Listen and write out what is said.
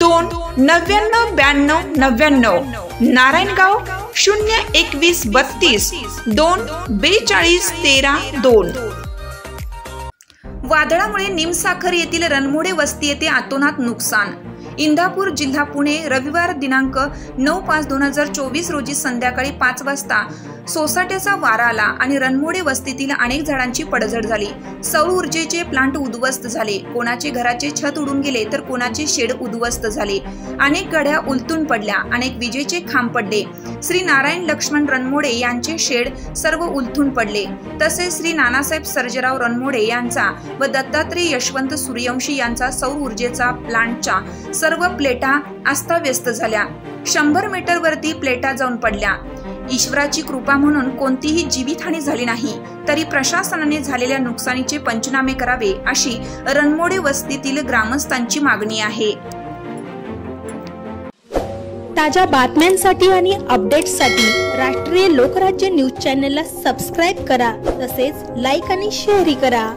299299. नारायणगाव 02132 24213 2. वादळामुळे निमसाखर येथील रणमोडे वस्ती येथे अतोनात नुकसान. इंदापूर जिल्हा पुणे दिनांक 9/5/2024 रोजी संध्याकाळी 5 वाजता सोसाट्याचा वारा आला आणि रणमोडे वस्तीतील अनेक झाडांची पडझड झाली. सौर ऊर्जेचे प्लांट उद्ध्वस्त झाले. कोणाचे घराचे छत उडून गेले तर कोणाचे शेड उद्ध्वस्त झाले. अनेक गड्या उलटून पडल्या. अनेक विजेचे खांब पडले. श्री नारायण लक्ष्मण रणमोडे यांचे शेड सर्व उलटून पडले. तसेच श्री नानासाहेब सर्जेराव रणमोडे यांचा व दत्तात्रय यशवंत सूर्यवंशी यांचा सौर ऊर्जेचा प्लांटच्या सर्व प्लेटा अस्ताव्यस्त झाल्या. 100 मीटर वरती प्लेटा जाऊन पडल्या. ईश्वराची कृपा म्हणून कोणतीही जीवितहानी झाली नाही. तरी प्रशासनाने झालेल्या नुकसानीचे पंचनामे करावे अशी रणमोडे वस्तीतील ग्रामस्थांची मागणी आहे. ताज्या बातम्यांसाठी आणि अपडेट्ससाठी राष्ट्रीय लोकराज्य न्यूज चॅनलला सबस्क्राईब करा. तसेच लाईक आणि शेअरही करा.